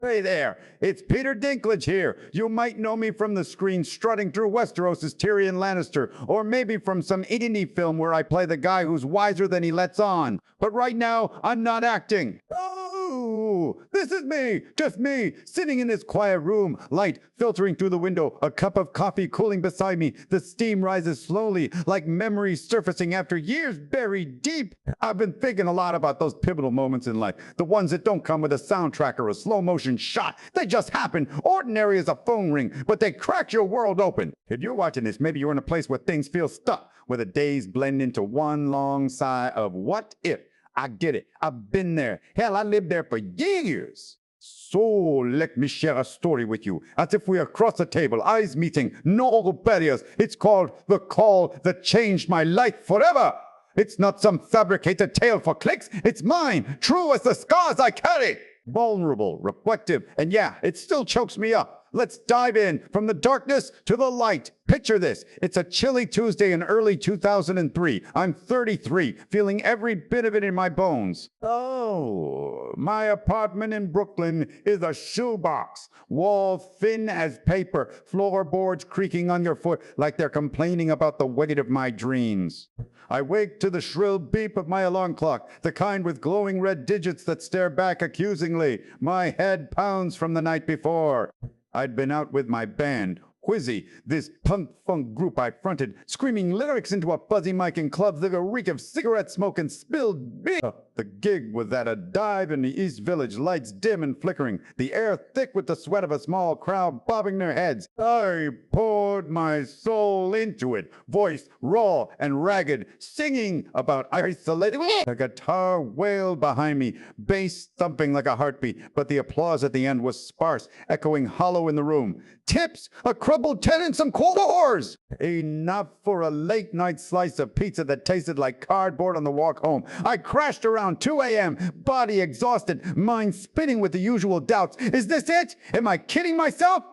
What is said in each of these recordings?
Hey there, it's Peter Dinklage here. You might know me from the screen strutting through Westeros as Tyrion Lannister, or maybe from some indie film where I play the guy who's wiser than he lets on. But right now, I'm not acting. Oh, this is me, just me, sitting in this quiet room, light filtering through the window, a cup of coffee cooling beside me. The steam rises slowly, like memories surfacing after years buried deep. I've been thinking a lot about those pivotal moments in life, the ones that don't come with a soundtrack or a slow motion shot. They just happen, ordinary as a phone ring, but they crack your world open. If you're watching this, maybe you're in a place where things feel stuck, where the days blend into one long sigh of what if. I get it. I've been there. Hell, I lived there for years. So let me share a story with you, as if we're across the table, eyes meeting, no barriers. It's called The Call That Changed My Life Forever. It's not some fabricated tale for clicks. It's mine, true as the scars I carry. Vulnerable, reflective, and yeah, it still chokes me up. Let's dive in from the darkness to the light. Picture this. It's a chilly Tuesday in early 2003. I'm 33, feeling every bit of it in my bones. Oh, my apartment in Brooklyn is a shoebox. Walls thin as paper, floorboards creaking underfoot like they're complaining about the weight of my dreams. I wake to the shrill beep of my alarm clock, the kind with glowing red digits that stare back accusingly. My head pounds from the night before. I'd been out with my band, Whizzy, this punk-funk group I fronted, screaming lyrics into a fuzzy mic in clubs that reek of cigarette smoke and spilled beer. The gig was at a dive in the East Village, lights dim and flickering, the air thick with the sweat of a small crowd bobbing their heads. I poured my soul into it, voice raw and ragged, singing about isolating. A guitar wailed behind me, bass thumping like a heartbeat, but the applause at the end was sparse, echoing hollow in the room. Tips, a crumbled 10 and some quarters. Enough for a late night slice of pizza that tasted like cardboard on the walk home. I crashed around 2 a.m., body exhausted, mind spinning with the usual doubts. Is this it? Am I kidding myself?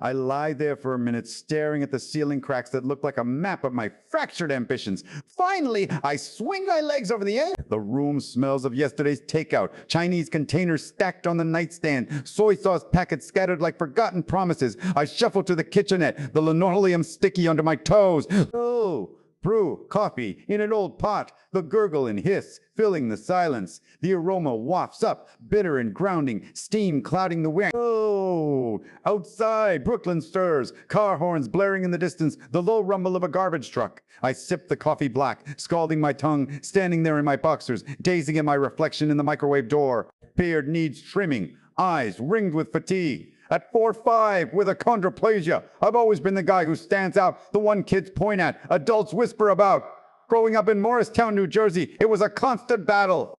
I lie there for a minute, staring at the ceiling cracks that look like a map of my fractured ambitions. Finally, I swing my legs over the edge. The room smells of yesterday's takeout, Chinese containers stacked on the nightstand, soy sauce packets scattered like forgotten promises. I shuffle to the kitchenette, the linoleum sticky under my toes. Oh, brew coffee in an old pot, the gurgle and hiss filling the silence. The aroma wafts up, bitter and grounding, steam clouding the wind. Oh, outside, Brooklyn stirs, car horns blaring in the distance, the low rumble of a garbage truck. I sip the coffee black, scalding my tongue, standing there in my boxers, gazing at my reflection in the microwave door. Beard needs trimming, eyes ringed with fatigue. At 4'5", with achondroplasia, I've always been the guy who stands out, the one kids point at, adults whisper about. Growing up in Morristown, New Jersey, it was a constant battle.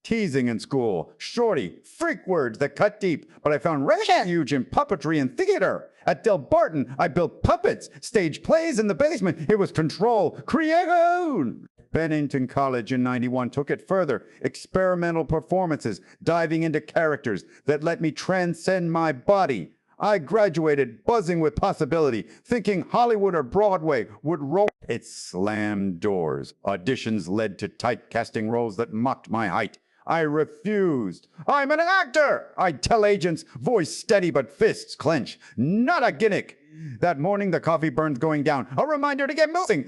Teasing in school, shorty, freak words that cut deep, but I found refuge in puppetry and theater. At Del Barton, I built puppets, staged plays in the basement. It was control, creation. Bennington College in '91 took it further. Experimental performances, diving into characters that let me transcend my body. I graduated buzzing with possibility, thinking Hollywood or Broadway would roll. It slammed doors. Auditions led to typecasting roles that mocked my height. I refused. I'm an actor, I'd tell agents, voice steady but fists clench. Not a gimmick. That morning, the coffee burns going down. A reminder to get moving.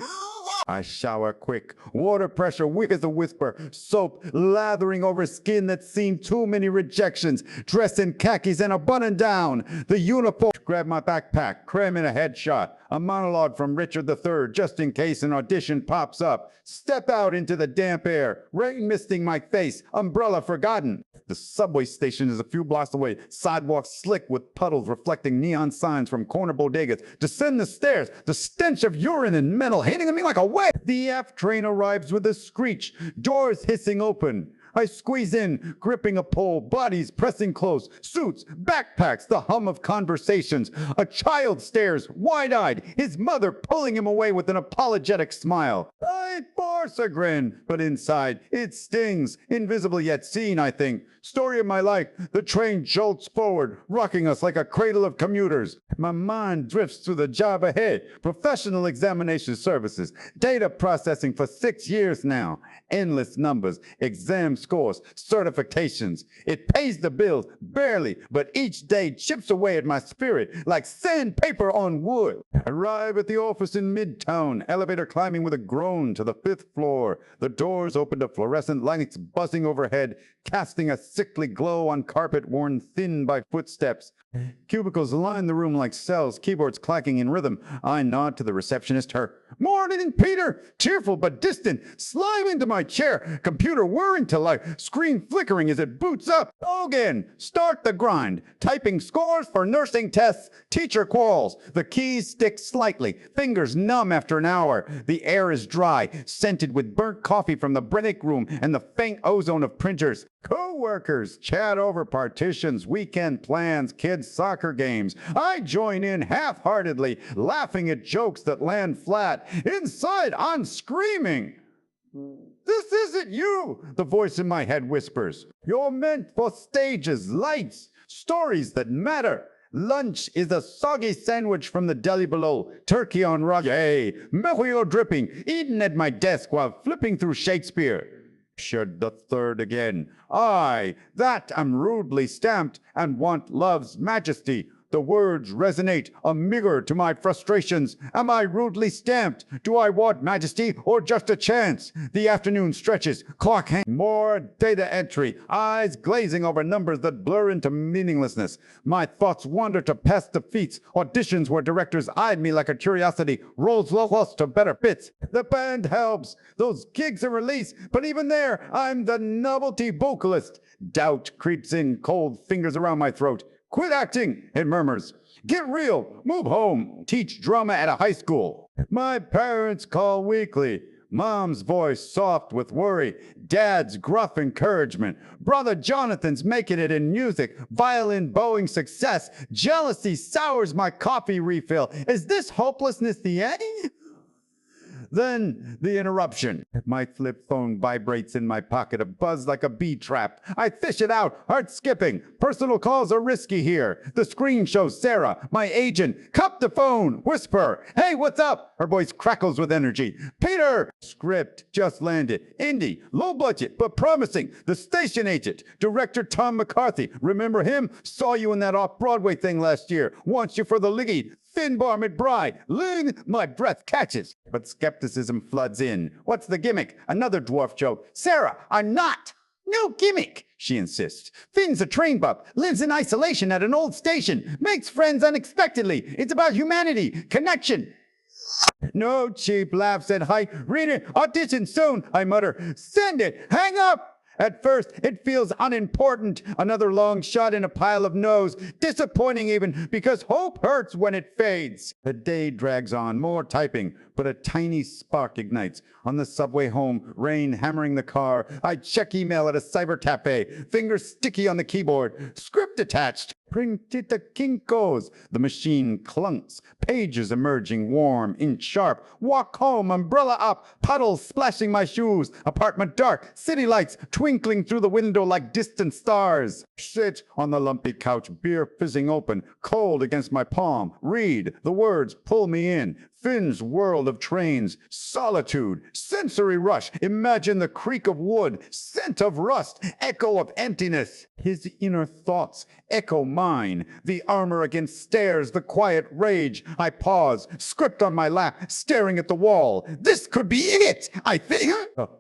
I shower quick, water pressure weak as a whisper, soap lathering over skin that seemed too many rejections, dressed in khakis and a button down. The uniform, grab my backpack, cram in a headshot, a monologue from Richard III, just in case an audition pops up. Step out into the damp air, rain misting my face, umbrella forgotten. The subway station is a few blocks away, sidewalks slick with puddles reflecting neon signs from corner bodegas. Descend the stairs, the stench of urine and metal hitting at me like a wave. The F train arrives with a screech, doors hissing open. I squeeze in, gripping a pole, bodies pressing close, suits, backpacks, the hum of conversations. A child stares, wide-eyed, his mother pulling him away with an apologetic smile. I force a grin, but inside, it stings, invisible yet seen, I think. Story of my life, the train jolts forward, rocking us like a cradle of commuters. My mind drifts through the job ahead, professional examination services, data processing for 6 years now. Endless numbers, exams scores, certifications. It pays the bills, barely, but each day chips away at my spirit like sandpaper on wood. Arrive at the office in Midtown, elevator climbing with a groan to the 5th floor. The doors open to fluorescent lights buzzing overhead, casting a sickly glow on carpet worn thin by footsteps. Cubicles line the room like cells, keyboards clacking in rhythm. I nod to the receptionist, her "Morning, Peter!" tearful but distant. Slime into my chair, computer whirring to life, screen flickering as it boots up. Again, start the grind. Typing scores for nursing tests, teacher quarrels. The keys stick slightly, fingers numb after an hour. The air is dry, scented with burnt coffee from the break room and the faint ozone of printers. Co-workers chat over partitions, weekend plans, kids' soccer games. I join in half-heartedly, laughing at jokes that land flat. Inside, I'm screaming. "This isn't you," the voice in my head whispers. "You're meant for stages, lights, stories that matter." Lunch is a soggy sandwich from the deli below, turkey on ragu, mejillo dripping, eaten at my desk while flipping through Shakespeare. Should the third again. I, that am rudely stamped and want love's majesty. The words resonate, a mirror to my frustrations. Am I rudely stamped? Do I want majesty or just a chance? The afternoon stretches, clock hangs. More data entry, eyes glazing over numbers that blur into meaninglessness. My thoughts wander to past defeats, auditions where directors eyed me like a curiosity, roles lost to better fits. The band helps, those gigs are released, but even there, I'm the novelty vocalist. Doubt creeps in, cold fingers around my throat. "Quit acting," it murmurs. "Get real. Move home. Teach drama at a high school." My parents call weekly. Mom's voice soft with worry. Dad's gruff encouragement. Brother Jonathan's making it in music. Violin bowing success. Jealousy sours my coffee refill. Is this hopelessness the end? Then the interruption. My flip phone vibrates in my pocket, a buzz like a bee trap. I fish it out, heart skipping. Personal calls are risky here. The screen shows Sarah, my agent. Cup the phone, whisper, "Hey, what's up?" Her voice crackles with energy. "Peter!" Script just landed. Indie, low budget, but promising. The station agent, director Tom McCarthy. Remember him? Saw you in that off-Broadway thing last year. Wants you for the lead. Finbar McBride. Ling, my breath catches. But skepticism floods in. What's the gimmick? Another dwarf joke. "Sarah, I'm not." "No gimmick," she insists. "Finn's a train buff, lives in isolation at an old station, makes friends unexpectedly. It's about humanity, connection." No cheap laughs at height. "Read it, audition soon," I mutter. "Send it, hang up." At first, it feels unimportant. Another long shot in a pile of no's. Disappointing even, because hope hurts when it fades. The day drags on, more typing, but a tiny spark ignites. On the subway home, rain hammering the car. I check email at a cyber cafe, fingers sticky on the keyboard. Script attached. Printita kinkos. The machine clunks. Pages emerging warm, inch sharp. Walk home, umbrella up. Puddles splashing my shoes. Apartment dark. City lights twinkling through the window like distant stars. Sit on the lumpy couch, beer fizzing open. Cold against my palm. Read. The words pull me in. Finn's world of trains, solitude, sensory rush. Imagine the creak of wood, scent of rust, echo of emptiness. His inner thoughts echo mine. The armor against stairs, the quiet rage. I pause, script on my lap, staring at the wall. This could be it, I think.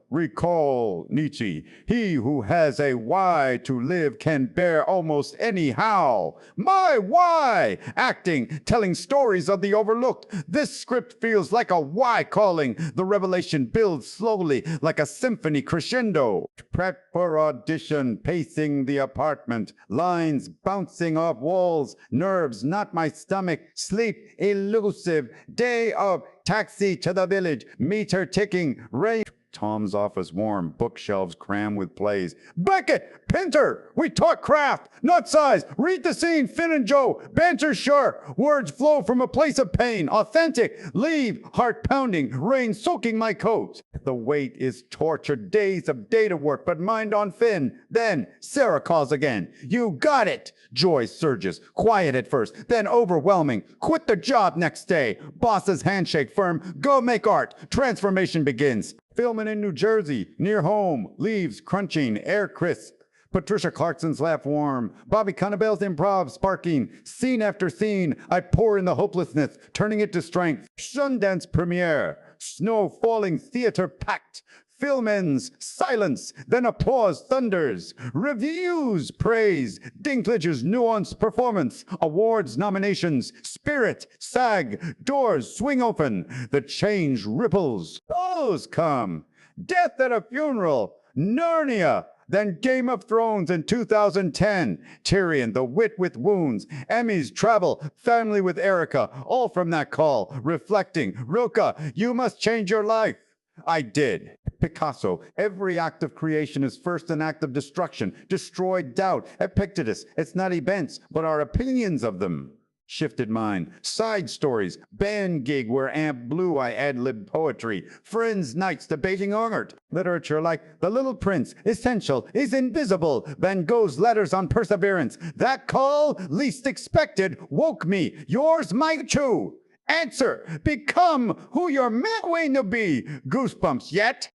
Recall Nietzsche. He who has a why to live can bear almost anyhow. My why! Acting, telling stories of the overlooked. This script feels like a why calling. The revelation builds slowly, like a symphony crescendo. Prep for audition, pacing the apartment. Lines bouncing off walls. Nerves not my stomach. Sleep elusive. Day of taxi to the village. Meter ticking. Rain. Tom's office warm, bookshelves crammed with plays. Beckett, Pinter, we talk craft, not size. Read the scene, Finn and Joe, banter sharp. Words flow from a place of pain, authentic. Leave, heart pounding, rain soaking my coat. The weight is torture, days of data work, but mind on Finn. Then Sarah calls again. You got it. Joy surges, quiet at first, then overwhelming. Quit the job next day. Boss's handshake firm. Go make art. Transformation begins. Filming in New Jersey, near home, leaves crunching, air crisp. Patricia Clarkson's laugh warm, Bobby Cannavale's improv sparking. Scene after scene, I pour in the hopelessness, turning it to strength. Sundance premiere, snow falling, theater packed. Film ends, silence, then applause thunders. Reviews praise Dinklage's nuanced performance. Awards nominations, spirit, SAG, doors swing open. The change ripples, those come. Death at a funeral, Narnia. Then Game of Thrones in 2010, Tyrion, the wit with wounds, Emmy's travel, family with Erica, all from that call, reflecting, Rilke, you must change your life. I did. Picasso, every act of creation is first an act of destruction, destroyed doubt. Epictetus, it's not events, but our opinions of them. Shifted mine. Side stories. Band gig where Amp Blue I ad-lib poetry. Friends nights debating art. Literature like The Little Prince, Essential, is Invisible. Van Gogh's letters on perseverance. That call, least expected, woke me. Yours might too. Answer. Become who you're meant to be. Goosebumps yet?